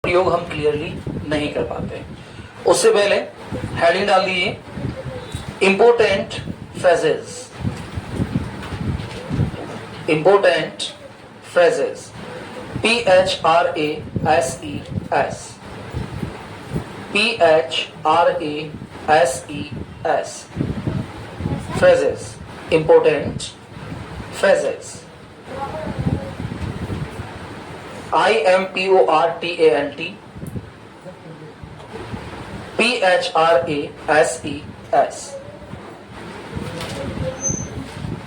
प्रयोग हम क्लियरली नहीं कर पाते। उससे पहले हेडिंग डाल दीजिए important phrases. Important phrases, PHRASES, PHRASES, phrases, important phrases, IMPORTANT, PHRASES,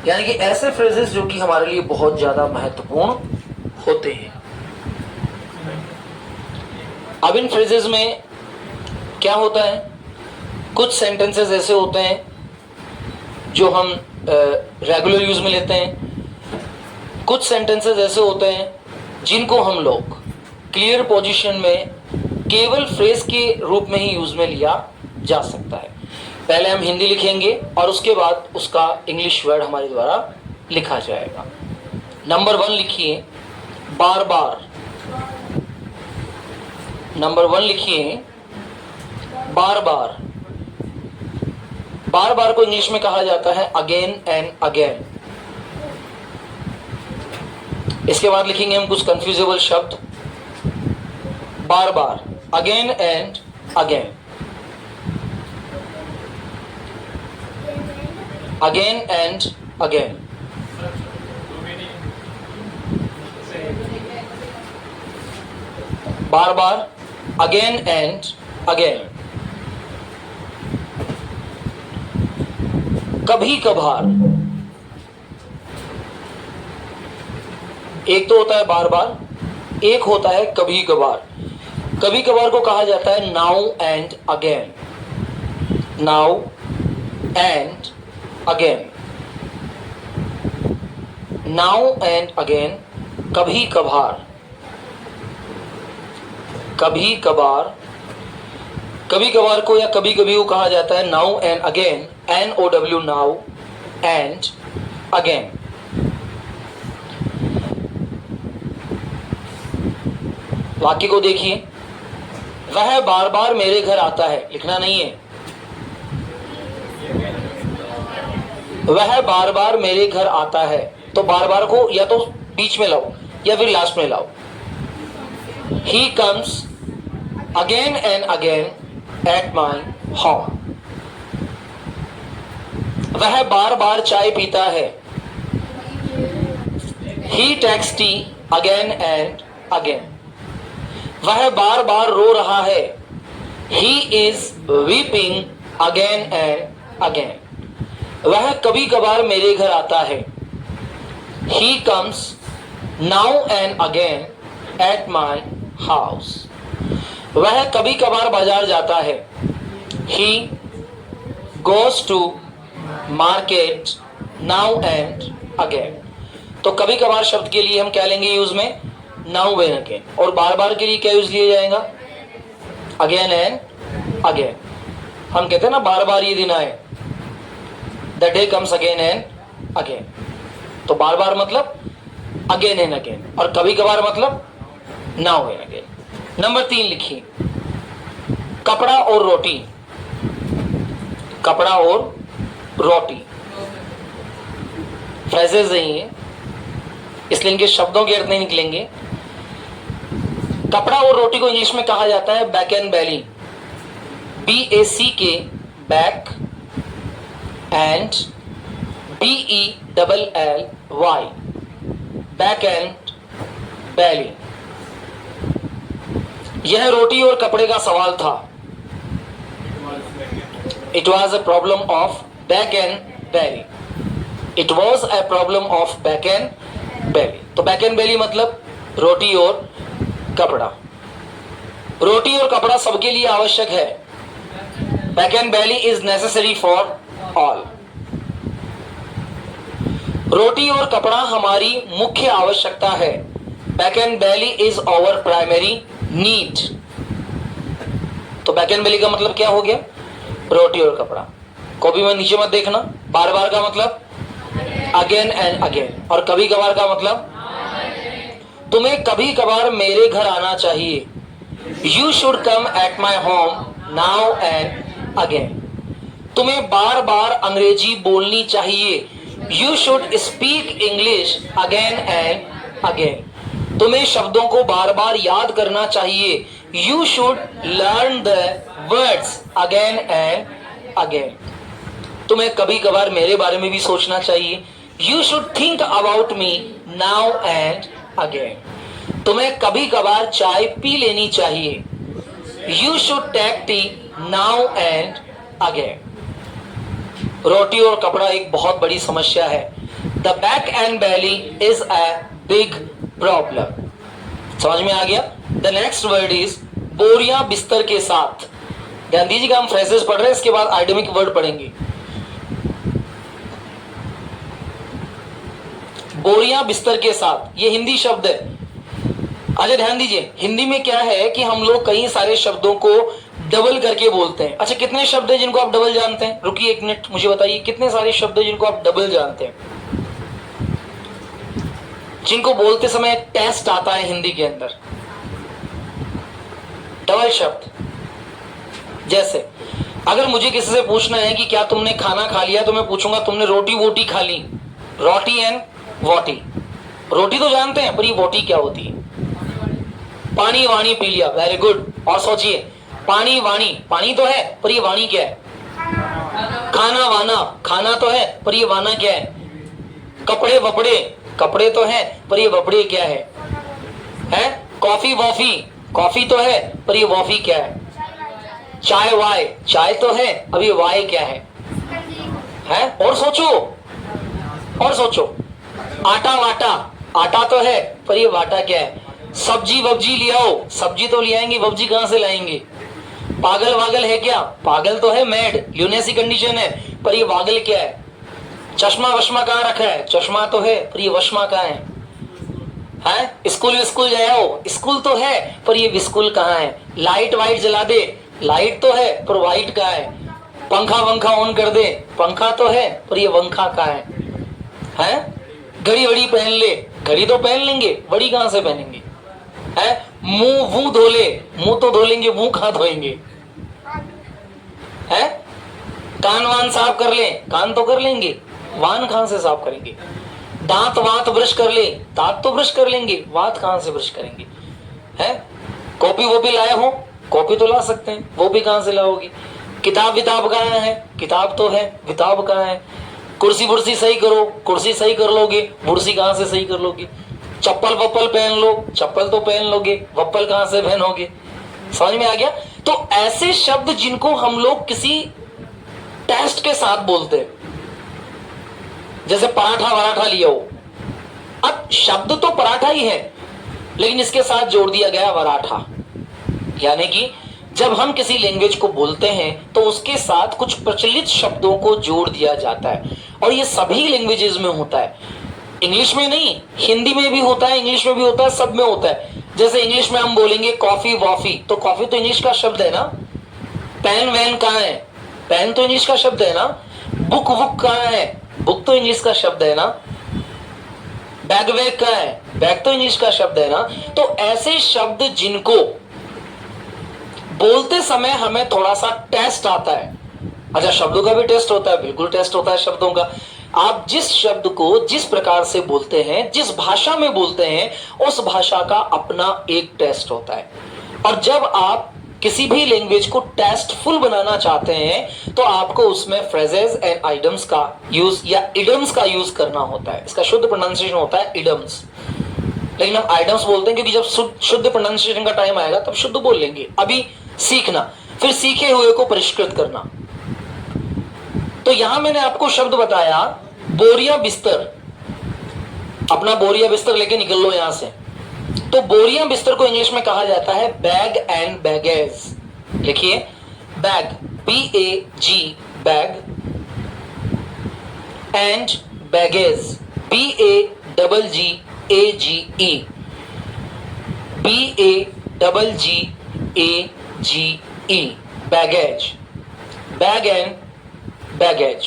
यानी कि ऐसे फ्रेजेस जो कि हमारे लिए बहुत ज्यादा महत्वपूर्ण होते हैं। अब इन फ्रेजेस में क्या होता है, कुछ सेंटेंसेस ऐसे होते हैं जो हम रेगुलर यूज में लेते हैं, कुछ सेंटेंसेस ऐसे होते हैं जिनको हम लोग क्लियर पोजीशन में केवल फ्रेज के रूप में ही यूज में लिया जा सकता है। पहले हम हिंदी लिखेंगे और उसके बाद उसका इंग्लिश वर्ड हमारे द्वारा लिखा जाएगा। नंबर 1 लिखिए बार बार। नंबर 1 लिखिए बार बार। बार बार को इंग्लिश में कहा जाता है अगेन एंड अगेन। इसके बाद लिखेंगे हम कुछ कंफ्यूजेबल शब्द, बार बार, again and again, again and again, बार बार, अगेन एंड अगेन, कभी कभार। एक तो होता है बार बार, एक होता है कभी कभार। कभी कभार को कहा जाता है now and again. Now and again, now and again, कभी कभार, कभी कभार। कभी कभार को या कभी कभी को कहा जाता है now and again, NOW, now and again. वाक्य को देखिए, वह बार बार मेरे घर आता है, लिखना नहीं है, वह बार बार मेरे घर आता है। तो बार बार को या तो बीच में लाओ या फिर लास्ट में लाओ। He comes again and again at my home. वह बार बार चाय पीता है। He takes tea again and again. वह बार बार रो रहा है। He is weeping again and again. वह कभी कभार मेरे घर आता है। He comes now and again at my house. वह कभी कभार बाजार जाता है। He goes to market now and again. तो कभी कभार शब्द के लिए हम क्या लेंगे यूज में, नाउ एंड अगेन। और बार बार के लिए क्या यूज लिया जाएगा, अगेन एंड अगेन। हम कहते हैं ना बार बार ये दिन आए, the day comes again and again. तो बार बार मतलब अगेन एंड अगेन, और कभी कभार मतलब नाउ एंड अगेन। नंबर 3 लिखिए कपड़ा और रोटी। कपड़ा और रोटी फ्रेजेस नहीं है, इसलिए इनके शब्दों के अर्थ नहीं निकलेंगे। कपड़ा और रोटी को इंग्लिश में कहा जाता है back and belly. BACK, back, and BELLY, back and belly. यह रोटी और कपड़े का सवाल था। It was a problem of back and belly. It was a problem of back and belly. तो back and belly मतलब रोटी और कपड़ा। रोटी और कपड़ा सबके लिए आवश्यक है। Back and belly is necessary for all. रोटी और कपड़ा हमारी मुख्य आवश्यकता है। Back and belly is our primary need. तो back and belly का मतलब क्या हो गया, रोटी और कपड़ा। कॉपी में नीचे मत देखना। बार बार का मतलब अगेन एंड अगेन, और कभी कभार का मतलब तुम्हें कभी कभार मेरे घर आना चाहिए। You should come at my home now and again. तुम्हें बार बार अंग्रेजी बोलनी चाहिए। You should speak English again and again. तुम्हें शब्दों को बार बार याद करना चाहिए। You should learn the words again and again. तुम्हें कभी कभार मेरे बारे में भी सोचना चाहिए। You should think about me now and again. तुम्हें कभी कभार चाय पी लेनी चाहिए। You should take T now and again. रोटी और कपड़ा एक बहुत बड़ी समस्या है। The back and belly is a big problem. समझ में आ गया? द नेक्स्ट वर्ड इज बोरियां बिस्तर के साथ। ध्यान दीजिएगा, हम फ्रेजेस पढ़ रहे हैं, इसके बाद आइडमिक वर्ड पढ़ेंगे। बोरियां बिस्तर के साथ, ये हिंदी शब्द है। अच्छा ध्यान दीजिए, हिंदी में क्या है कि हम लोग कई सारे शब्दों को डबल करके बोलते हैं। अच्छा, कितने शब्द हैं जिनको आप डबल जानते हैं? रुकिए एक मिनट, मुझे बताइए कितने सारे शब्द हैं जिनको आप डबल जानते हैं, जिनको बोलते समय टेस्ट आता है हिंदी के अंदर। डबल शब्द, जैसे अगर मुझे किसी से पूछना है कि क्या तुमने खाना खा लिया, तो मैं पूछूंगा तुमने रोटी वोटी खा ली। रोटी एंड वोटी। रोटी तो जानते हैं, पर ये वोटी क्या होती है? पानी वाणी पी लिया, वेरी गुड। और सोचिए, पानी वाणी, पानी तो है पर ये वाणी क्या है? खाना वाना, खाना तो है पर ये वाना क्या है? कपड़े वपड़े, कपड़े तो है पर ये वपड़े क्या है? कॉफी वॉफी, कॉफी तो है पर ये वॉफी क्या है? चाय वाय, चाय तो है, अब ये वाय क्या है? और सोचो, और सोचो। आटा वाटा, आटा तो है पर ये वाटा क्या है? सब्जी वब्जी ले आओ, सब्जी तो ले आएंगे, वब्जी कहां से लाएंगे? पागल वागल है क्या? पागल तो है, मैड, ल्यूनेसी कंडीशन है, पर ये वागल क्या है? चश्मा वश्मा कहां रखा है? चश्मा तो है पर ये वश्मा कहां है? स्कूल विस्कूल जाओ, स्कूल तो है पर ये विस्कूल कहां है? लाइट वाइट जला दे, लाइट तो है पर वाइट कहां है? पंखा वंखा ऑन कर दे, पंखा तो है पर ये वंखा कहां है? घड़ी वड़ी पहन ले, घड़ी तो पहन लेंगे, वड़ी कहां से पहनेंगे? मुंह धो ले, मुंह तो धो लेंगे, मुंह कहां धोएंगे? कान वान साफ कर ले, कान तो कर लेंगे, वान कहां से साफ करेंगे? दांत वात ब्रश कर ले, दांत तो ब्रश कर लेंगे, वात कहां से ब्रश करेंगे? कॉपी वोपी लाए हो, कॉपी तो ला सकते हैं, वो भी कहां से लाओगे? किताब विताब कहां है? किताब तो है, विताब कहां है? कुर्सी बुर्सी सही करो, कुर्सी सही कर लोगे, बुर्सी कहां से सही कर लोगे? चप्पल वप्पल पहन लो, चप्पल तो पहन लोगे, वप्पल कहां से पहनोगे? समझ में आ गया? तो ऐसे शब्द जिनको हम लोग किसी टेस्ट के साथ बोलते हैं, जैसे पराठा वराठा लिया हो। अब शब्द तो पराठा ही है, लेकिन इसके साथ जोड़ दिया गया वराठा। यानी कि जब हम किसी लैंग्वेज को बोलते हैं तो उसके साथ कुछ प्रचलित शब्दों को जोड़ दिया जाता है, और ये सभी लैंग्वेजेस में होता है। इंग्लिश में नहीं, हिंदी में भी होता है, इंग्लिश में भी होता है, सब में होता है। जैसे इंग्लिश में हम बोलेंगे कॉफी वॉफी, तो कॉफी तो इंग्लिश का शब्द है ना। पेन वैन कहाँ है? पेन तो इंग्लिश का शब्द है ना। बुक वुक कहाँ है? बुक तो इंग्लिश का शब्द है ना। बैग वैग कहाँ है? बैग तो इंग्लिश का शब्द है ना। तो ऐसे शब्द जिनको बोलते समय हमें थोड़ा सा टेस्ट आता है। अच्छा, शब्दों का भी टेस्ट होता है, बिल्कुल टेस्ट होता है शब्दों का। आप जिस शब्द को जिस प्रकार से बोलते हैं, जिस भाषा में बोलते हैं, उस भाषा का अपना एक टेस्ट होता है। और जब आप किसी भी लैंग्वेज को टेस्टफुल बनाना चाहते हैं तो आपको उसमें फ्रेजेस एंड आइडम्स का यूज या इडम्स का यूज करना होता है। इसका शुद्ध प्रोनाउंसिएशन होता है इडम्स, लेकिन हम आइडम्स बोलते हैं क्योंकि जब शुद्ध प्रोनाउंसिएशन का टाइम आएगा तब शुद्ध बोल लेंगे। अभी सीखना, फिर सीखे हुए को परिष्कृत करना। तो यहां मैंने आपको शब्द बताया बोरिया बिस्तर। अपना बोरिया बिस्तर लेके निकल लो यहां से। तो बोरिया बिस्तर को इंग्लिश में कहा जाता है बैग एंड बैगेज। लिखिए, bag, BAG, bag, and baggage, BAGGAGE, BAGGAGE, baggage, bag and baggage.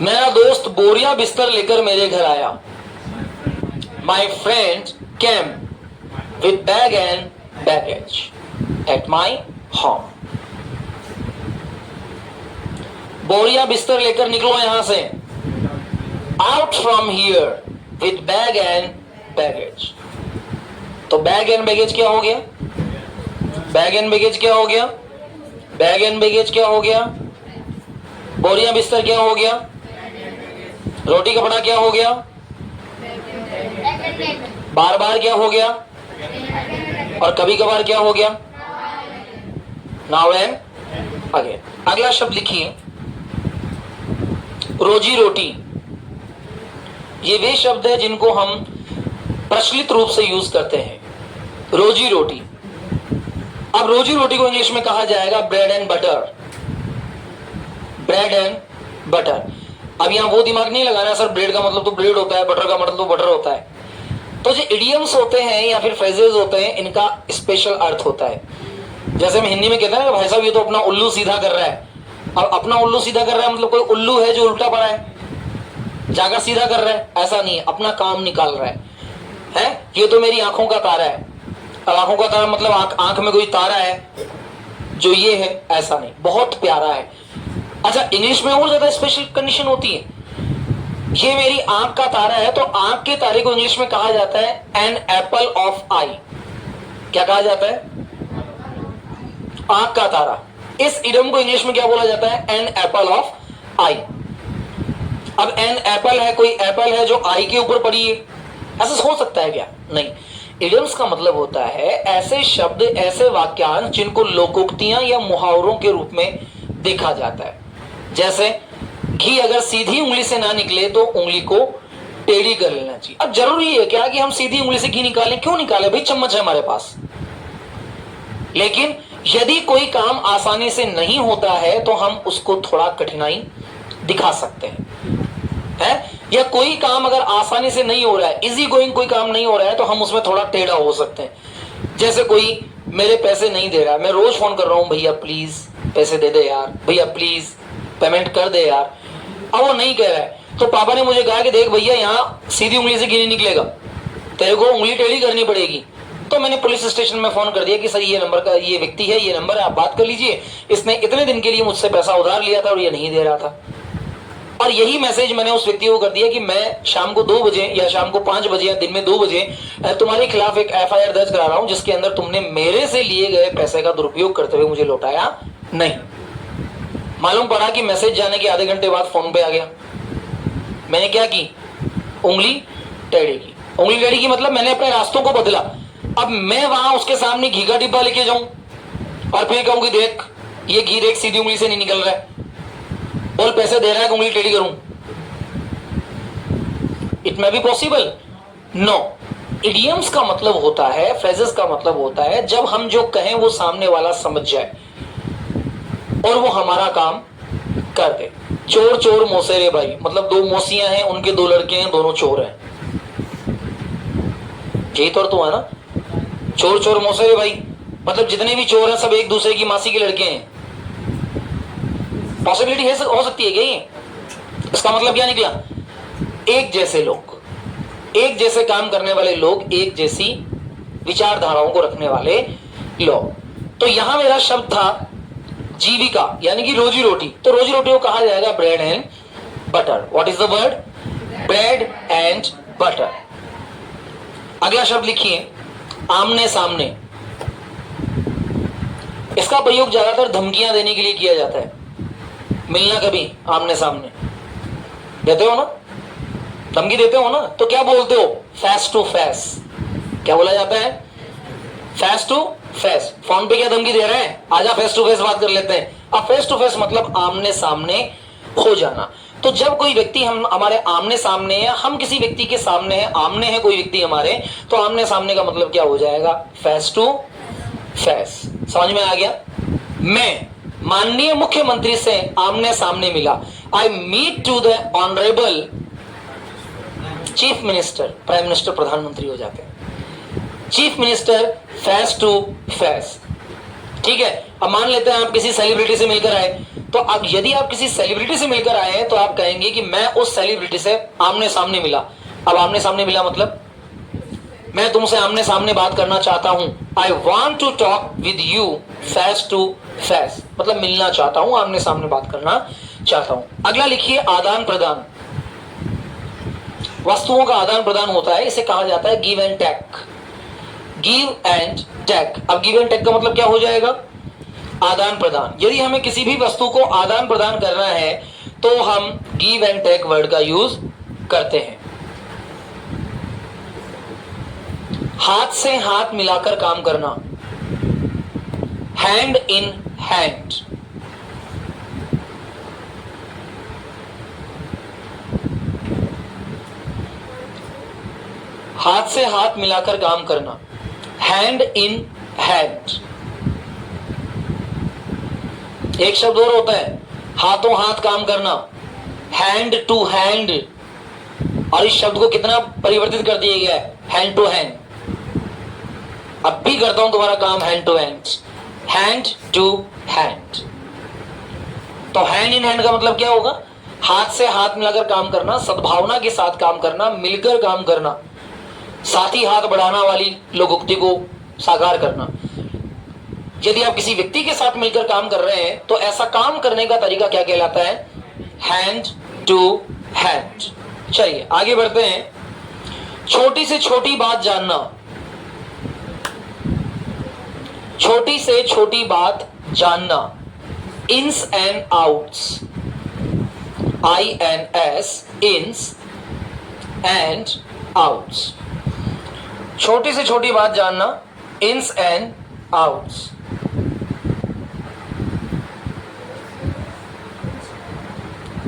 मेरा दोस्त बोरिया बिस्तर लेकर मेरे घर आया। My friend came with bag and baggage at my home. बोरिया बिस्तर लेकर निकलो यहां से, out from here with bag and baggage. तो बैग एंड बैगेज क्या हो गया? बैग एंड बैगेज क्या हो गया? बैग एंड बैगेज क्या हो गया? बोरिया बिस्तर क्या हो गया? रोटी कपड़ा क्या हो गया? बार बार क्या हो गया? और कभी कभार क्या हो गया? Now and again. अगला शब्द लिखिए, रोजी रोटी. ये वे शब्द है जिनको हम प्रचलित रूप से यूज करते हैं. रोजी रोटी. अब रोजी रोटी को इंग्लिश में कहा जाएगा bread and butter. Bread and butter. अब यहां वो दिमाग नहीं लगाना सर ब्रेड का मतलब तो ब्रेड होता है, बटर का मतलब तो बटर होता है. तो जो इडियम्स होते हैं या फिर फ्रेजेस होते हैं, इनका स्पेशल अर्थ होता है. जैसे हम हिंदी में कहते हैं ना भाई साहब ये तो अपना उल्लू सीधा कर रहा है. अब अपना उल्लू सीधा कर रहा है मतलब कोई उल्लू है जो उल्टा पड़ा है, जाकर सीधा कर रहा है, ऐसा नहीं है. अपना काम निकाल रहा है? ये तो मेरी आंखों का तारा है. अब आंखों का तारा मतलब आंख में कोई तारा है जो ये है, ऐसा नहीं. बहुत प्यारा है. अच्छा, इंग्लिश में और ज्यादा स्पेशल कंडीशन होती है. ये मेरी आंख का तारा है, तो आंख के तारे को इंग्लिश में कहा जाता है एन एप्पल ऑफ आई. क्या कहा जाता है? आंख का तारा. इस इडियम को इंग्लिश में क्या बोला जाता है? एन एप्पल ऑफ आई. अब एन एप्पल है, कोई एप्पल है जो आई के ऊपर पड़ी है, ऐसा हो सकता है क्या? नहीं. इडियम्स का मतलब होता है ऐसे शब्द, ऐसे वाक्यांश जिनको लोकोक्तियां या मुहावरों के रूप में देखा जाता है. जैसे घी अगर सीधी उंगली से ना निकले तो उंगली को टेढ़ी कर लेना चाहिए. अब जरूरी है क्या कि हम सीधी उंगली से घी निकालें? क्यों निकालें भाई, चम्मच है हमारे पास. लेकिन यदि कोई काम आसानी से नहीं होता है तो हम उसको थोड़ा कठिनाई दिखा सकते हैं, है? या कोई काम अगर आसानी से नहीं हो रहा है, इजी गोइंग कोई काम नहीं हो रहा है, तो हम उसमें थोड़ा टेढ़ा हो सकते हैं. जैसे कोई मेरे पैसे नहीं दे रहा है, मैं रोज फोन कर रहा हूं भैया प्लीज पैसे दे दे यार, भैया प्लीज पेमेंट कर दे यार. अब वो नहीं कह रहा है, तो पापा ने मुझे कहा कि देख भैया यहाँ सीधी उंगली से घी नहीं निकलेगा, तेरे को उंगली टेढ़ी करनी पड़ेगी. तो मैंने पुलिस स्टेशन में फोन कर दिया कि सर ये नंबर का ये व्यक्ति है, ये नंबर है, आप बात कर लीजिए, इसने इतने दिन के लिए मुझसे पैसा उधार लिया था और ये नहीं दे रहा था. और यही मैसेज मैंने उस व्यक्ति को कर दिया कि मैं शाम को 2 बजे या शाम को 5 बजे या दिन में 2 बजे तुम्हारे खिलाफ एक FIR दर्ज करा रहा हूं जिसके अंदर तुमने मेरे से लिए गए पैसे का दुरुपयोग करते हुए मुझे लौटाया नहीं. मालूम पड़ा कि मैसेज जाने के आधे घंटे बाद फोन पे आ गया. मैंने क्या की? उंगली टेढ़ी की. उंगली टेढ़ी की मतलब मैंने अपने रास्तों को बदला. अब मैं वहां उसके सामने घी का डिब्बा लेके जाऊं और फिर कहूं कि देख ये घी देख सीधी उंगली से नहीं निकल रहा है, बोल पैसे दे रहा है कि उंगली टेढ़ी करूं? It may be possible? No. Idioms का मतलब होता है, फ्रेजेस का मतलब होता है जब हम जो कहें वो सामने वाला समझ जाए और वो हमारा काम कर दे. चोर चोर मोसेरे भाई मतलब 2 मौसियां हैं, उनके 2 लड़के हैं, दोनों चोर हैं. यही तो है ना, चोर चोर मोसेरे भाई मतलब जितने भी चोर हैं सब एक दूसरे की मासी के लड़के हैं. पॉसिबिलिटी हो सकती है क्या ये? इसका मतलब क्या निकला? एक जैसे लोग, एक जैसे काम करने वाले लोग, एक जैसी विचारधाराओं को रखने वाले लोग. तो यहां मेरा शब्द था जीविका यानी कि रोजी रोटी. तो रोजी रोटी को कहा जाएगा bread and butter. What is the word? Bread and butter. अगला शब्द लिखिए, आमने सामने. इसका प्रयोग ज्यादातर धमकियां देने के लिए किया जाता है. मिलना कभी आमने सामने देते हो ना, धमकी देते हो ना, तो क्या बोलते हो? Face to face. क्या बोला जाता है? Face to face. फोन पे क्या धमकी दे रहे हैं? आजा फेस टू फेस बात कर लेते हैं. अब फेस टू फेस मतलब आमने सामने हो जाना. तो जब कोई व्यक्ति हम हमारे आमने सामने है, हम किसी व्यक्ति के सामने है, आमने है कोई व्यक्ति हमारे, तो आमने सामने का मतलब क्या हो जाएगा? Face to face. समझ में आ गया? मैं माननीय मुख्यमंत्री से आमने सामने मिला. I meet to the honourable chief minister. Prime minister प्रधानमंत्री हो जाते हैं. Chief minister face to face. ठीक है. अब मान लेते हैं आप किसी सेलिब्रिटी से मिलकर आए, तो अब यदि आप किसी सेलिब्रिटी से मिलकर आए हैं तो आप कहेंगे कि मैं उस सेलिब्रिटी से आमने सामने मिला. अब आमने सामने मिला मतलब मैं तुमसे आमने सामने बात करना चाहता हूं। I want to talk with you face to face, मतलब मिलना चाहता हूं, आमने सामने बात करना चाहता हूं। अगला लिखिए आदान प्रदान। वस्तुओं का आदान प्रदान होता है, इसे कहा जाता है give and take. Give and take. अब गिव एंड टेक का मतलब क्या हो जाएगा? आदान प्रदान। यदि हमें किसी भी वस्तु को आदान प्रदान करना है तो हम गिव एंड टेक वर्ड का यूज करते हैं। हाथ से हाथ मिलाकर काम करना, हैंड इन हैंड। हाथ से हाथ मिलाकर काम करना, हैंड इन हैंड। एक शब्द और होता है हाथों हाथ काम करना, हैंड टू हैंड, और इस शब्द को कितना परिवर्तित कर दिया गया है, हैंड टू हैंड। अब भी करता हूं तुम्हारा काम hand to hand, hand to hand. तो हैंड इन हैंड का मतलब क्या होगा? हाथ से हाथ मिलाकर काम करना, सद्भावना के साथ काम करना, मिलकर काम करना, साथ ही हाथ बढ़ाना वाली लोकोक्ति को साकार करना। यदि आप किसी व्यक्ति के साथ मिलकर काम कर रहे हैं तो ऐसा काम करने का तरीका क्या कहलाता है? Hand to hand. चलिए आगे बढ़ते हैं। छोटी से छोटी बात जानना, छोटी से छोटी बात जानना, ins and outs, INS, ins and outs. छोटी से छोटी बात जानना, ins and outs.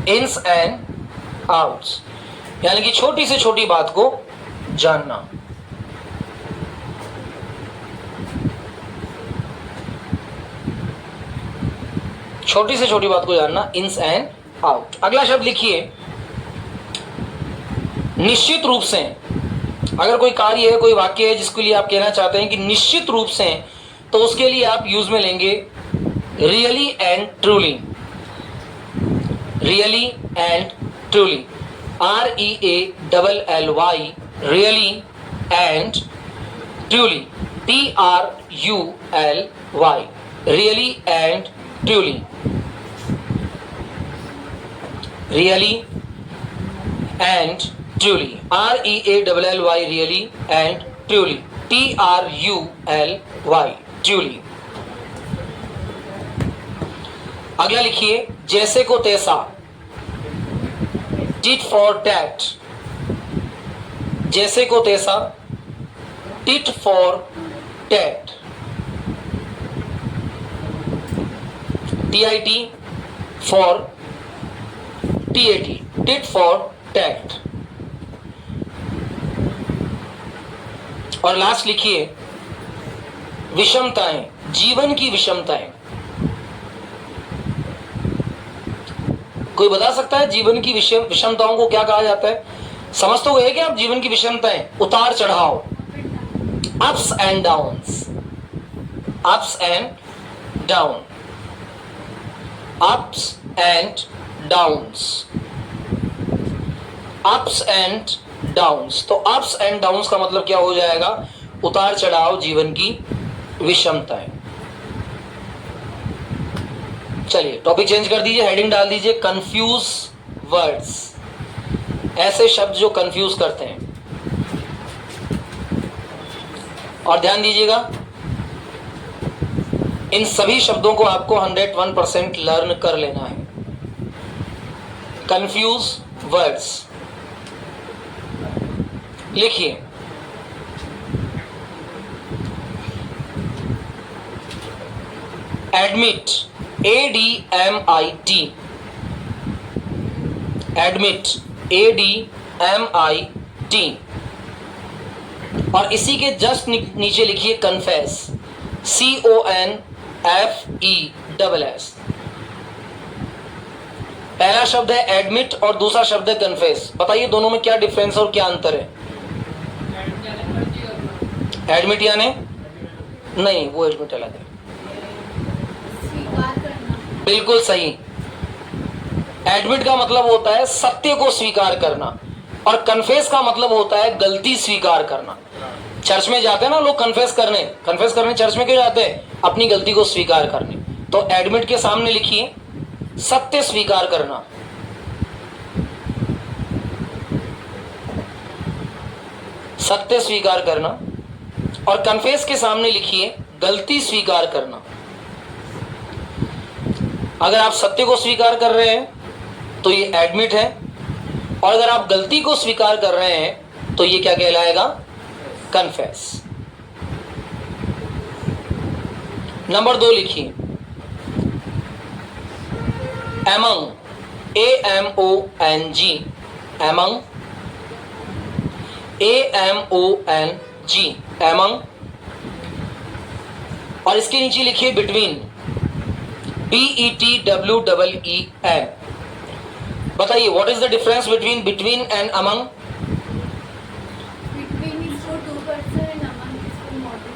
Ins and outs यानी कि छोटी से छोटी बात को जानना। छोटी से छोटी बात को जानना, इन्स एंड आउट। अगला शब्द लिखिए निश्चित रूप से। अगर कोई कार्य है, कोई वाक्य है जिसके लिए आप कहना चाहते हैं कि निश्चित रूप से, तो उसके लिए आप यूज में लेंगे really and truly. Really and truly, REALLY, really and truly, TRULY, really and truly. Really and truly, REALLY, really and truly, TRULY, truly. अगला लिखिए जैसे को तैसा, टिट फॉर टैट। जैसे को तैसा, tit for tat, TIT for TAT, tit for tat. और last लिखिए विषमताएं, जीवन की विषमताएं। कोई बता सकता है जीवन की विषमताओं को क्या कहा जाता है? समझ तो गए क्या आप? जीवन की विषमताएं, उतार चढ़ाव, ups and downs, ups and down, ups and downs, ups and downs. तो अप्स एंड डाउन्स का मतलब क्या हो जाएगा? उतार चढ़ाव, जीवन की विषमताएं। चलिए टॉपिक चेंज कर दीजिए, हेडिंग डाल दीजिए कंफ्यूज वर्ड्स, ऐसे शब्द जो कंफ्यूज करते हैं। और ध्यान दीजिएगा इन सभी शब्दों को आपको 101% लर्न कर लेना है। कंफ्यूज वर्ड्स लिखिए एडमिट, ADMIT, एडमिट, ADMIT। और इसी के जस्ट नीचे लिखिए कन्फेस, CONFESS। पहला शब्द है एडमिट और दूसरा शब्द है कन्फेस। बताइए दोनों में क्या डिफरेंस और क्या अंतर है? एडमिट यानी नहीं, वो एडमिट अलग है। बिल्कुल सही। एडमिट का मतलब होता है सत्य को स्वीकार करना और कन्फेस का मतलब होता है गलती स्वीकार करना। चर्च में जाते हैं ना लोग कन्फेस करने चर्च में क्यों जाते हैं? अपनी गलती को स्वीकार करने। तो एडमिट के सामने लिखिए सत्य स्वीकार करना। सत्य स्वीकार करना। और कन्फेस के सामने लिखिए गलती स्वीकार करना। अगर आप सत्य को स्वीकार कर रहे हैं तो ये एडमिट है, और अगर आप गलती को स्वीकार कर रहे हैं तो ये क्या कहलाएगा? कन्फेस। नंबर 2 लिखिए among, AMONG, among, AMONG, among। और इसके नीचे लिखिए बिटवीन, BETWEEN। बताइए what is the difference between and among?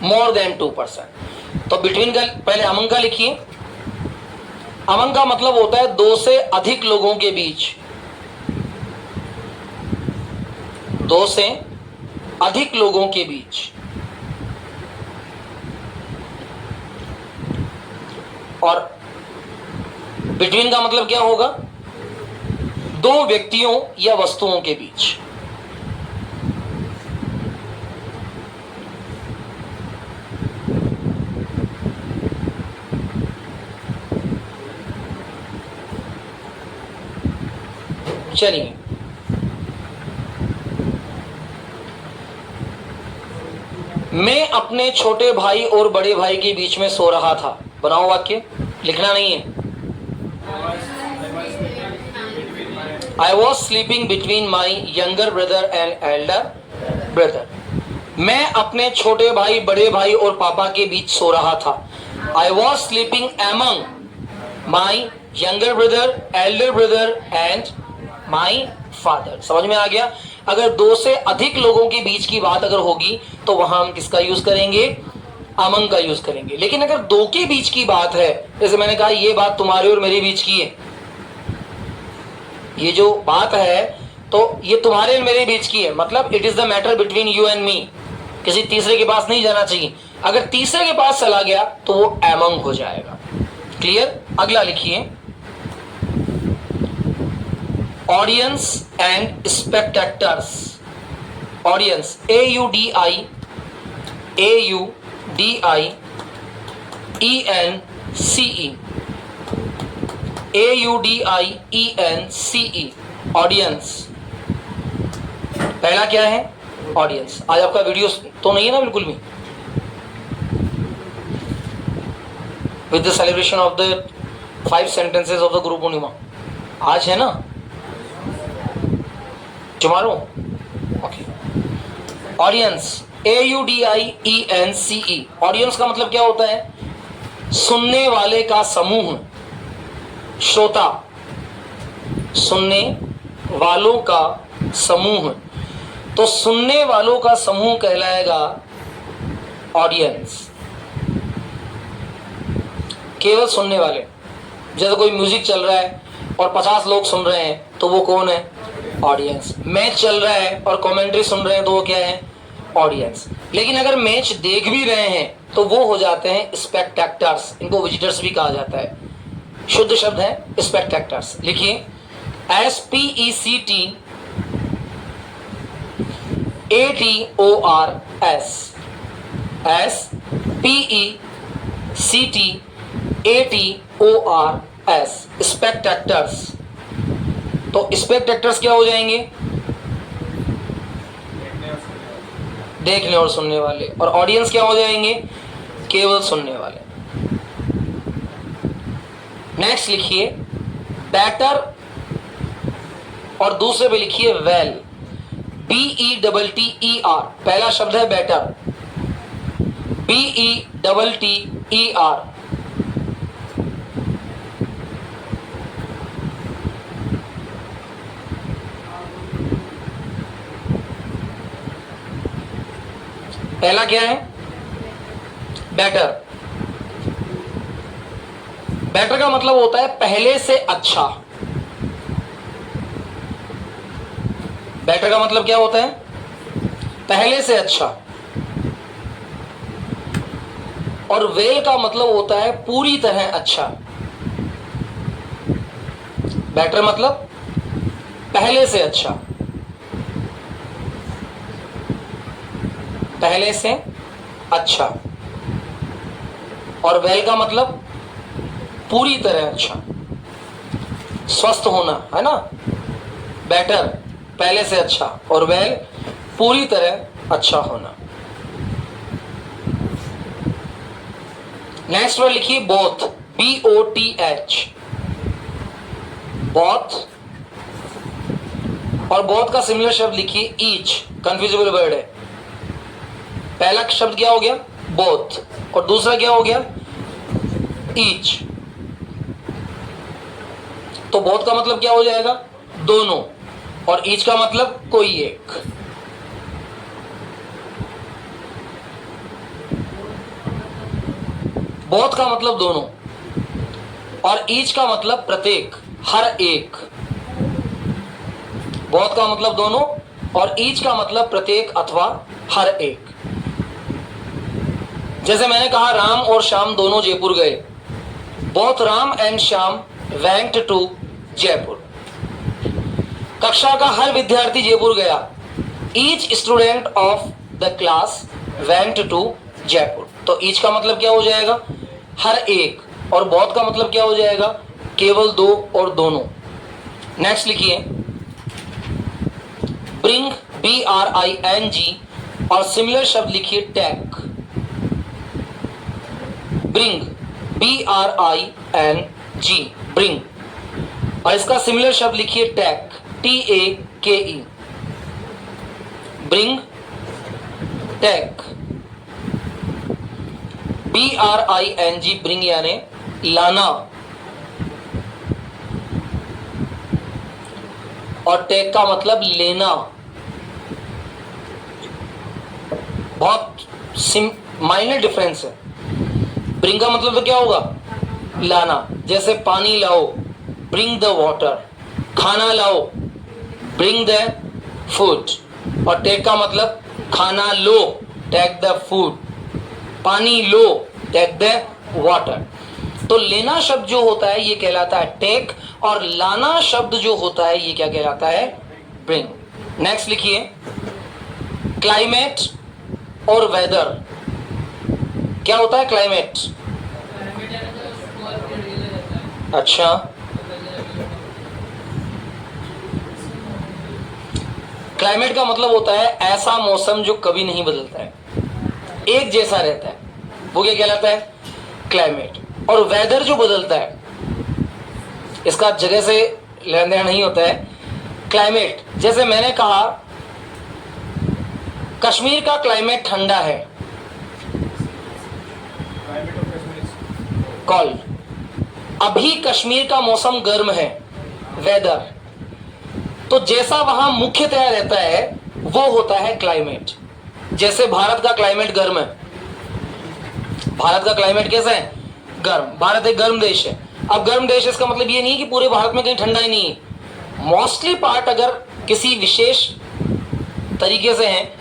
More than 2%। तो बिटवीन का पहले अमंग का लिखिए। अमंग का मतलब होता है 2 से अधिक लोगों के बीच। 2 से अधिक लोगों के बीच। और बिटवीन का मतलब क्या होगा? 2 व्यक्तियों या वस्तुओं के बीच। चलिए मैं अपने छोटे भाई और बड़े भाई के बीच में सो रहा था। बनाओ वाक्य, लिखना नहीं है। I was sleeping between my younger brother and elder brother। मैं अपने छोटे भाई, बड़े भाई और पापा के बीच सो रहा था। I was sleeping among my younger brother, elder brother and my father। समझ में आ गया? अगर 2 से अधिक लोगों के बीच की बात अगर होगी तो वहां हम किसका यूज करेंगे? among का यूज करेंगे। लेकिन अगर 2 के बीच की बात है, जैसे मैंने कहा ये बात तुम्हारे और मेरे बीच की है, ये जो बात है तो ये तुम्हारे और मेरे बीच की है, मतलब it is the matter between you and me. किसी तीसरे के पास नहीं जाना चाहिए। अगर तीसरे के पास चला गया तो वो among हो जाएगा। क्लियर? अगला लिखिए audience and spectators. Audience, AUDIENCE, audience. पहला क्या है? ऑडियंस। आज आपका वीडियो तो नहीं है ना बिल्कुल भी? With the celebration of the 5 sentences of the Guru Purnima आज है ना? Tomorrow? Okay. Audience, AUDIENCE। Audience का मतलब क्या होता है? सुनने वाले का समूह, श्रोता, सुनने वालों का समूह। तो सुनने वालों का समूह कहलाएगा ऑडियंस। केवल सुनने वाले। जैसे कोई म्यूजिक चल रहा है और 50 लोग सुन रहे हैं तो वो कौन है? ऑडियंस। मैच चल रहा है और कमेंट्री सुन रहे हैं तो वो क्या है? ऑडियंस। लेकिन अगर मैच देख भी रहे हैं तो वो हो जाते हैं स्पेक्टेटर्स। इनको विजिटर्स भी कहा जाता है। शुद्ध शब्द है स्पेक्टेटर्स। लिखिए SPECTATORS, SPECTATORS, स्पेक्टेटर्स। तो स्पेक्टेटर्स क्या हो जाएंगे? देखने और सुनने वाले। और ऑडियंस क्या हो जाएंगे? केवल सुनने वाले। नेक्स्ट लिखिए बेटर, और दूसरे पे लिखिए वेल, BETTER। पहला शब्द है बेटर, BETTER। पहला क्या है? बेटर। बेटर का मतलब होता है पहले से अच्छा। बेटर का मतलब क्या होता है? पहले से अच्छा। और वेल का मतलब होता है पूरी तरह अच्छा। बेटर मतलब पहले से अच्छा, पहले से अच्छा। और वेल का मतलब पूरी तरह अच्छा, स्वस्थ होना, है ना। बेटर पहले से अच्छा और वेल पूरी तरह अच्छा होना। नेक्स्ट वर्ड लिखिए बोथ, BOTH, बोथ। और बोथ का सिमिलर शब्द लिखिए ईच, कंफ्यूजिबल वर्ड है। पहला शब्द क्या हो गया बोथ और दूसरा क्या हो गया ईच। तो बोथ का मतलब क्या हो जाएगा दोनों, और ईच का मतलब कोई एक। बोथ का मतलब दोनों और ईच का मतलब प्रत्येक, हर एक। बोथ का मतलब दोनों और ईच का मतलब प्रत्येक अथवा हर एक। जैसे मैंने कहा राम और श्याम दोनों जयपुर गए, both Ram and Shyam went to Jaipur. कक्षा का हर विद्यार्थी जयपुर गया, each student of the class went to Jaipur. तो ईच का मतलब क्या हो जाएगा हर एक, और बोथ का मतलब क्या हो जाएगा केवल दो और दोनों। नेक्स्ट लिखिए ब्रिंग, BRING, और सिमिलर शब्द लिखिए टेक, ब्रिंग, BRING, ब्रिंग। और इसका सिमिलर शब्द लिखिए take, TAKE, bring, take. BRING, bring यानी लाना, और टेक का मतलब लेना। बहुत माइनर डिफरेंस है। ब्रिंग का मतलब तो क्या होगा लाना, जैसे पानी लाओ, ब्रिंग द वाटर। खाना लाओ, ब्रिंग द फूड। और टेक का मतलब खाना लो, टेक द फूड। पानी लो, टेक द वाटर। तो लेना शब्द जो होता है ये कहलाता है टेक, और लाना शब्द जो होता है ये क्या कहलाता है ब्रिंग। नेक्स्ट लिखिए क्लाइमेट और वेदर। क्या होता है क्लाइमेट? अच्छा, क्लाइमेट का मतलब होता है ऐसा मौसम जो कभी नहीं बदलता है, एक जैसा रहता है, वो क्या कहलाता है क्लाइमेट। और वेदर जो बदलता है इसका जगह से लेना देना नहीं होता है। क्लाइमेट, जैसे मैंने कहा कश्मीर का क्लाइमेट ठंडा है, कोल्ड। अभी कश्मीर का मौसम गर्म है, वेदर। तो जैसा वहां मुख्यतया रहता है वो होता है क्लाइमेट। जैसे भारत का क्लाइमेट गर्म है, भारत का क्लाइमेट कैसा है गर्म, भारत एक गर्म देश है। अब गर्म देश इसका मतलब ये नहीं कि पूरे भारत में कहीं ठंडा ही नहीं है। मोस्टली पार्ट अगर किसी विशेष तरीके से हैं,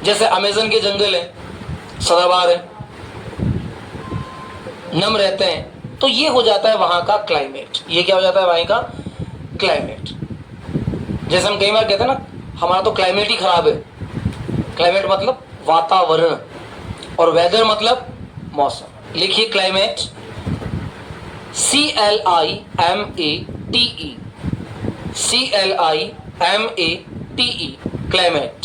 जैसे अमेज़न के जंगल है, सदाबहार है, नम रहते हैं, तो ये हो जाता है वहां का क्लाइमेट। ये क्या हो जाता है वहां का क्लाइमेट। जैसे हम कई बार कहते हैं ना हमारा तो क्लाइमेट ही खराब है। क्लाइमेट मतलब वातावरण, और वेदर मतलब मौसम। लिखिए क्लाइमेट, CLIMATE, CLIMATE, क्लाइमेट।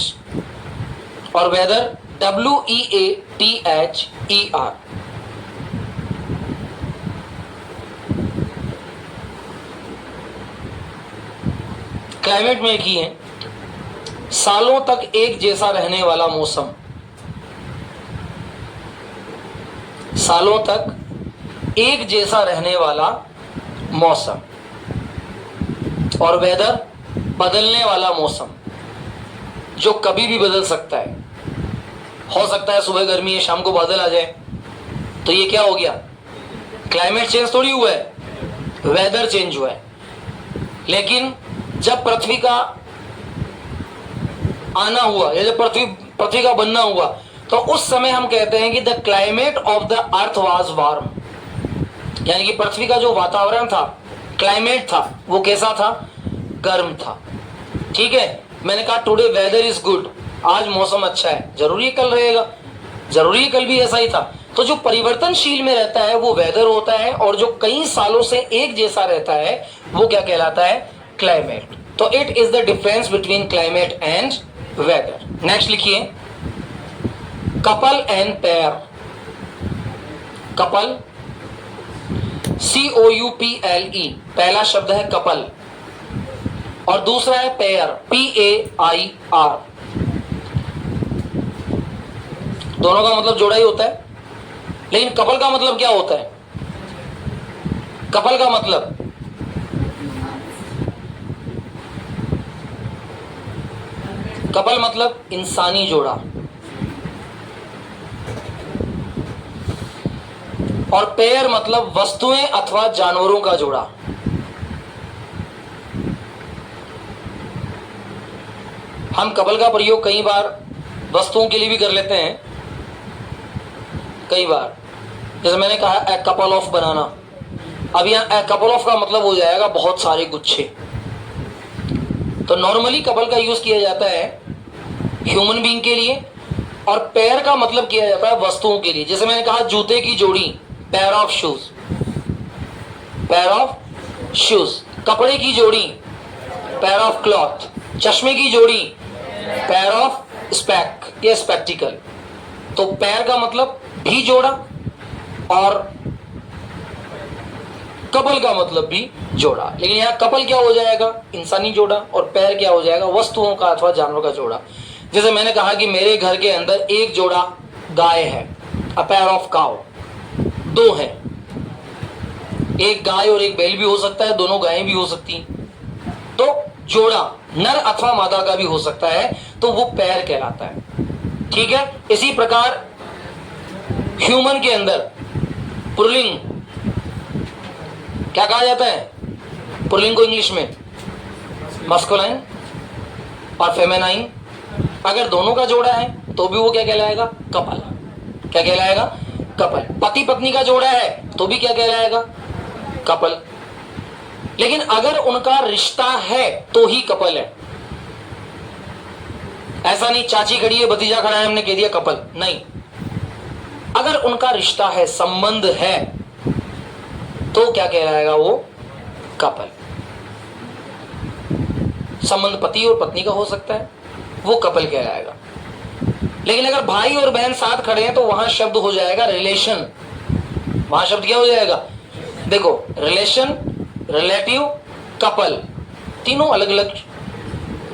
और वेदर WEATHER। क्लाइमेट में की है सालों तक एक जैसा रहने वाला मौसम, सालों तक एक जैसा रहने वाला मौसम। और वेदर बदलने वाला मौसम, जो कभी भी बदल सकता है। हो सकता है सुबह गर्मी है शाम को बादल आ जाए, तो ये क्या हो गया क्लाइमेट चेंज थोड़ी हुआ है, वेदर चेंज हुआ है। लेकिन जब पृथ्वी का आना हुआ या जब पृथ्वी का बनना हुआ तो उस समय हम कहते हैं कि the climate of the earth was warm, यानी कि पृथ्वी का जो वातावरण था, क्लाइमेट था, वो कैसा था? गर्म था। ठीक है, मैंने कहा टुडे वेदर इज गुड, आज मौसम अच्छा है, जरूरी कल रहेगा, जरूरी कल भी ऐसा ही था। तो जो परिवर्तनशील में रहता है वो वेदर होता है, और जो कई सालों से एक जैसा रहता है वो क्या कहलाता है? क्लाइमेट। तो it is the difference between climate and weather. Next लिखिए, couple and pair. Couple, COUPLE, पहला शब्द है कपल, और दूसरा है पेयर, PAIR। दोनों का मतलब जोड़ा ही होता है, लेकिन कपल का मतलब क्या होता है? कपल का मतलब इंसानी जोड़ा, और पेयर मतलब वस्तुएं अथवा जानवरों का जोड़ा। हम कपल का प्रयोग कई बार वस्तुओं के लिए भी कर लेते हैं, कई बार, जैसे मैंने कहा ए कपल ऑफ बनाना। अब यहाँ ए कपल ऑफ का मतलब हो जाएगा बहुत सारे गुच्छे। तो नॉर्मली कपल का यूज किया जाता है ह्यूमन बीइंग के लिए, और पेयर का मतलब किया जाता है वस्तुओं के लिए। जैसे मैंने कहा जूते की जोड़ी, pair of shoes, pair of shoes. कपड़े की जोड़ी, पेयर ऑफ क्लॉथ। चश्मे की जोड़ी, पेयर ऑफ स्पेक या स्पेक्टिकल। तो पेयर का मतलब भी जोड़ा, और कपल का मतलब भी जोड़ा। लेकिन यहां कपल क्या हो जाएगा? इंसानी जोड़ा, और पेयर क्या हो जाएगा? वस्तुओं का अथवा जानवरों का जोड़ा। जैसे मैंने कहा कि मेरे घर के अंदर एक जोड़ा गाय है, अ पेयर ऑफ काउ, दो है, एक गाय और एक बैल भी हो सकता है, दोनों गायें भी हो सकती हैं। तो जोड़ा नर अथवा मादा का भी हो सकता है, तो वो पेयर कहलाता है। ठीक है, इसी प्रकार ह्यूमन के अंदर पुल्लिंग क्या कहा जाता है? पुल्लिंग को इंग्लिश में मस्कुलाइन और फेमिनाइन। अगर दोनों का जोड़ा है तो भी वो क्या कहलाएगा? कपल। क्या कहलाएगा? कपल। पति पत्नी का जोड़ा है तो भी क्या कहलाएगा? कपल। लेकिन अगर उनका रिश्ता है तो ही कपल है। ऐसा नहीं चाची खड़ी है भतीजा खड़ा है हमने कह दिया कपल, नहीं। अगर उनका रिश्ता है, संबंध है, तो क्या कहलाएगा? वो कपल। संबंध पति और पत्नी का हो सकता है, वो कपल कहलाएगा। लेकिन अगर भाई और बहन साथ खड़े हैं तो वहां शब्द हो जाएगा रिलेशन। वहां शब्द क्या हो जाएगा? देखो, रिलेशन, रिलेटिव, कपल, तीनों अलग अलग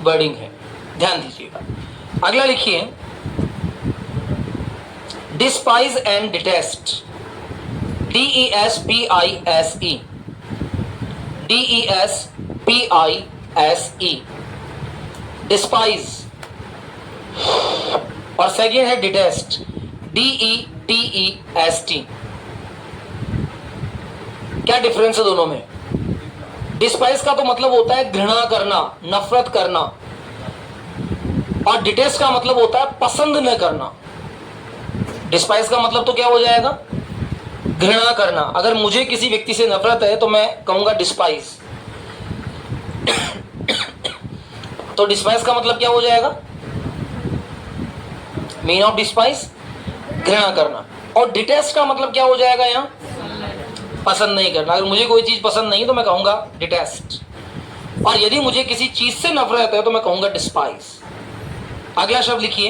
वर्डिंग है, ध्यान दीजिएगा। अगला लिखिए, despise and detest. DESPISE, DESPISE, despise. और सेकेंड है डिटेस्ट, DETEST। क्या डिफरेंस है दोनों में? डिस्पाइज का तो मतलब होता है घृणा करना, नफरत करना, और डिटेस्ट का मतलब होता है पसंद न करना। डिस्पाइज का मतलब तो क्या हो जाएगा? घृणा करना। अगर मुझे किसी व्यक्ति से नफरत है तो मैं कहूंगा डिस्पाइज। तो डिस्पाइज का मतलब क्या हो जाएगा? मीन ऑफ डिस्पाइज, घृणा करना। और डिटेस्ट का मतलब क्या हो जाएगा? यहां पसंद नहीं करना। अगर मुझे कोई चीज पसंद नहीं तो मैं कहूंगा डिटेस्ट, और यदि मुझे किसी चीज से नफरत है तो मैं कहूंगा डिस्पाइज। अगला शब्द लिखिए,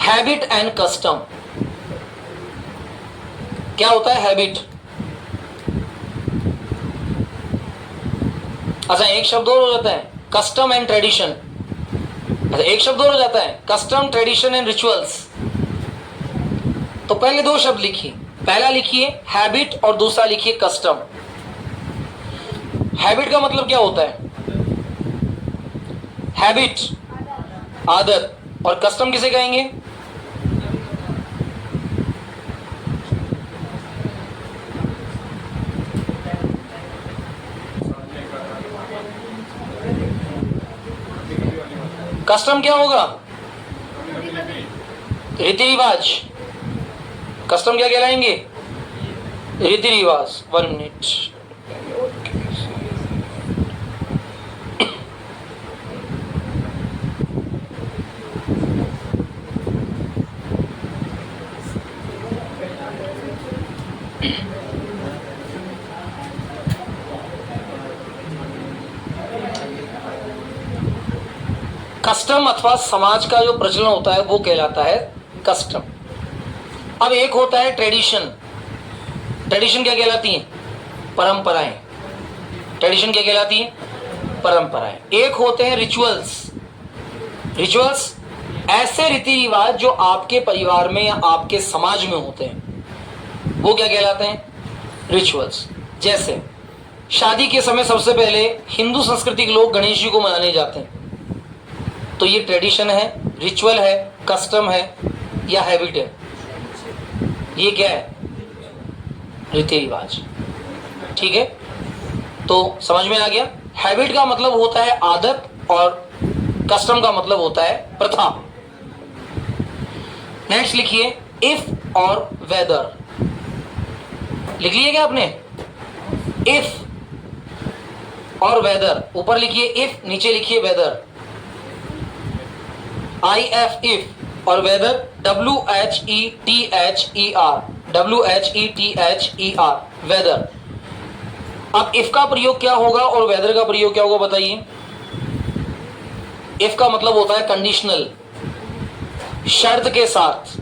हैबिट एंड कस्टम। क्या होता है हैबिट? अच्छा, एक शब्द और हो जाता है कस्टम एंड ट्रेडिशन। अच्छा, एक शब्द और हो जाता है कस्टम, ट्रेडिशन एंड रिचुअल्स। तो पहले दो शब्द लिखिए, पहला लिखिए हैबिट और दूसरा लिखिए कस्टम। हैबिट का मतलब क्या होता है? हैबिट आदत, और कस्टम किसे कहेंगे? कस्टम क्या होगा? रीति रिवाज, कस्टम क्या कहलाएंगे? रीति रिवाज। 1 मिनट। कस्टम अथवा समाज का जो प्रचलन होता है वो कहलाता है कस्टम। अब एक होता है ट्रेडिशन। ट्रेडिशन क्या कहलाती है? परंपराएं। ट्रेडिशन क्या कहलाती है? परंपराएं। एक होते हैं रिचुअल्स। रिचुअल्स ऐसे रीति रिवाज जो आपके परिवार में या आपके समाज में होते हैं, वो क्या कहलाते हैं? रिचुअल्स। जैसे शादी के समय सबसे पहले हिंदू संस्कृति के लोग गणेश जी को मनाने जाते हैं, तो ये ट्रेडिशन है, रिचुअल है, कस्टम है या हैबिट है? ये क्या है? रीति रिवाज। ठीक है, तो समझ में आ गया। हैबिट का मतलब होता है आदत और कस्टम का मतलब होता है प्रथा। नेक्स्ट लिखिए इफ और वेदर। लिख लिए क्या आपने? इफ और वेदर। ऊपर लिखिए इफ, नीचे लिखिए वेदर। IF इफ और वेदर WHETHER, WHETHER वेदर। अब इफ का प्रयोग क्या होगा और वेदर का प्रयोग क्या होगा बताइए। इफ का मतलब होता है कंडीशनल, शर्त के साथ,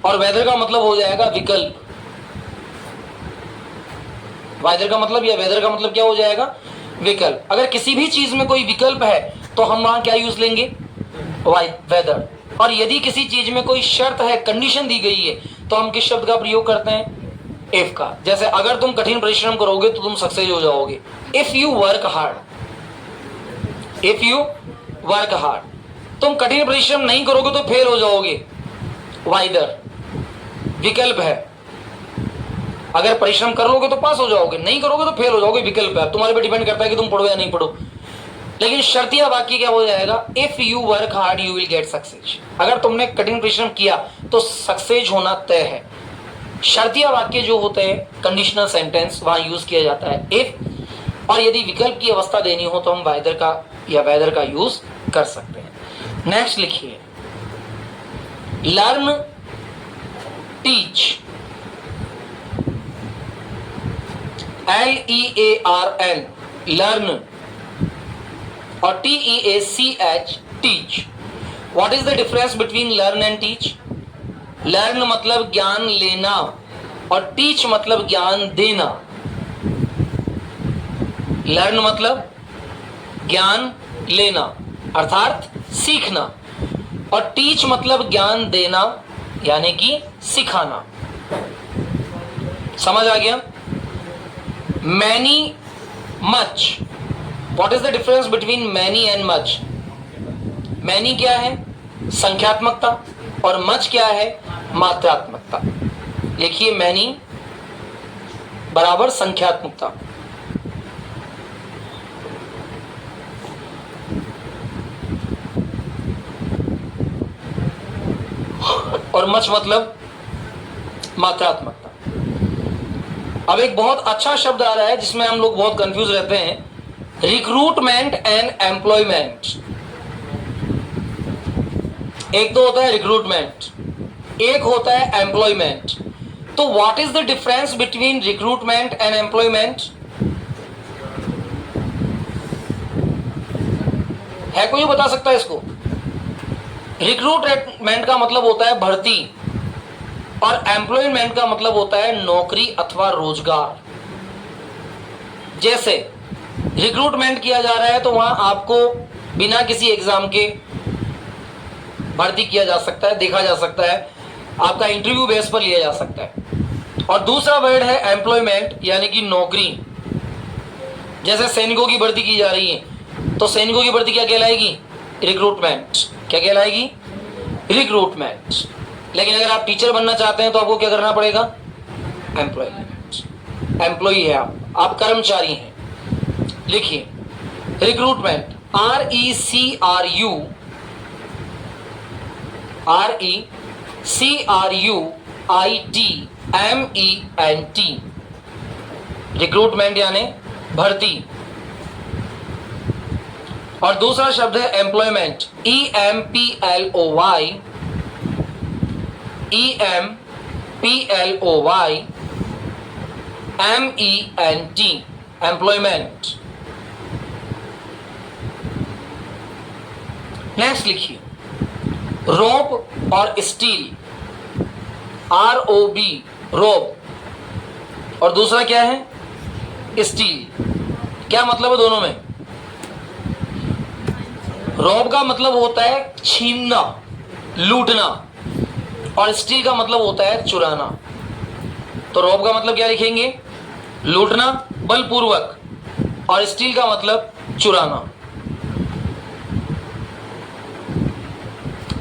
और वेदर का मतलब हो जाएगा विकल्प। वेदर का मतलब या वेदर का मतलब क्या हो जाएगा? विकल्प। अगर किसी भी चीज में कोई विकल्प है तो हम वहां क्या यूज लेंगे? वेदर। और यदि किसी चीज में कोई शर्त है, कंडीशन दी गई है, तो हम किस शब्द का प्रयोग करते हैं? इफ का। जैसे अगर तुम कठिन परिश्रम करोगे तो तुम सक्सेस हो जाओगे। If you work hard, if you work hard. तुम कठिन परिश्रम नहीं करोगे तो फेल हो जाओगे। वेदर विकल्प है। अगर परिश्रम कर लोगे तो पास हो जाओगे, नहीं करोगे तो फेल हो जाओगे, विकल्प है। तुम्हारे पे डिपेंड करता है कि तुम पढ़ो या नहीं पढ़ो। लेकिन शर्तिया वाक्य क्या हो जाएगा? If you work hard you will get success. अगर तुमने कठिन परिश्रम किया तो सक्सेस होना तय है। शर्तिया वाक्य जो होते हैं, कंडीशनल सेंटेंस, वहां यूज किया जाता है इफ। और यदि विकल्प की अवस्था देनी हो तो हम वेदर का या वेदर का यूज कर सकते हैं। नेक्स्ट लिखिए लर्न, टीच। LEARN लर्न और TEACH teach. What is the difference between learn and teach? Learn मतलब ज्ञान लेना और टीच मतलब ज्ञान देना। लर्न मतलब ज्ञान लेना अर्थात सीखना, और टीच मतलब ज्ञान देना यानी कि सिखाना। समझ आ गया? Many, much. What is the difference between many and much? Many क्या है? संख्यात्मकता, और मच क्या है? मात्रात्मकता। लिखिए मैनी बराबर संख्यात्मकता। और मच मतलब मात्रात्मकता। अब एक बहुत अच्छा शब्द आ रहा है जिसमें हम लोग बहुत कंफ्यूज रहते हैं, रिक्रूटमेंट एंड एम्प्लॉयमेंट। एक तो होता है रिक्रूटमेंट, एक होता है एम्प्लॉयमेंट। तो what is the difference between recruitment and employment? है कोई बता सकता है इसको? रिक्रूटमेंट का मतलब होता है भर्ती और एम्प्लॉयमेंट का मतलब होता है नौकरी अथवा रोजगार। जैसे रिक्रूटमेंट किया जा रहा है तो वहां आपको बिना किसी एग्जाम के भर्ती किया जा सकता है, देखा जा सकता है, आपका इंटरव्यू बेस पर लिया जा सकता है। और दूसरा वर्ड है एम्प्लॉयमेंट यानी कि नौकरी। जैसे सैनिकों की भर्ती की जा रही है तो सैनिकों की भर्ती क्या कहलाएगी? रिक्रूटमेंट। क्या कहलाएगी? रिक्रूटमेंट। लेकिन अगर आप टीचर बनना चाहते हैं तो आपको क्या करना पड़ेगा? एम्प्लॉयमेंट। एम्प्लॉई है आप कर्मचारी हैं। लिखिए रिक्रूटमेंट, RECRUITMENT CRUITMENT, रिक्रूटमेंट यानी भर्ती। और दूसरा शब्द है एम्प्लॉयमेंट, EMPLOYMENT, एम्प्लॉयमेंट। नेक्स्ट लिखिए, रोप और स्टील, ROB, रोप, और दूसरा क्या है, स्टील। क्या मतलब है दोनों में? रोब का मतलब होता है छीनना, लूटना, और स्टील का मतलब होता है चुराना। तो रोब का मतलब क्या लिखेंगे? लूटना बलपूर्वक, और स्टील का मतलब चुराना।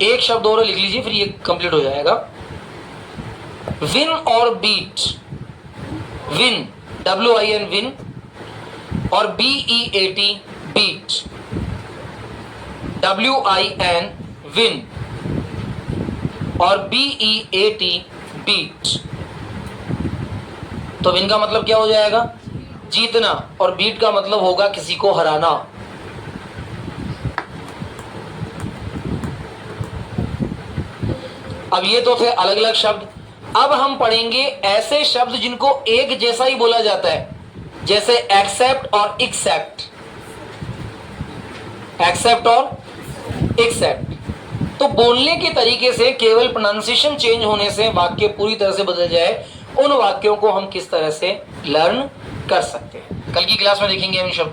एक शब्द और लिख लीजिए, फिर ये कंप्लीट हो जाएगा। विन और बीट, विन WIN विन, और BEAT बीट, WIN विन, और BEAT बीट। तो विन का मतलब क्या हो जाएगा? जीतना, और बीट का मतलब होगा किसी को हराना। अब ये तो थे अलग अलग शब्द। अब हम पढ़ेंगे ऐसे शब्द जिनको एक जैसा ही बोला जाता है, जैसे एक्सेप्ट और एक्सेप्ट, एक्सेप्ट और एक्सेप्ट। तो बोलने के तरीके से, केवल प्रोनाउंसिएशन चेंज होने से वाक्य पूरी तरह से बदल जाए, उन वाक्यों को हम किस तरह से लर्न कर सकते हैं, कल की क्लास में देखेंगे इन शब्दों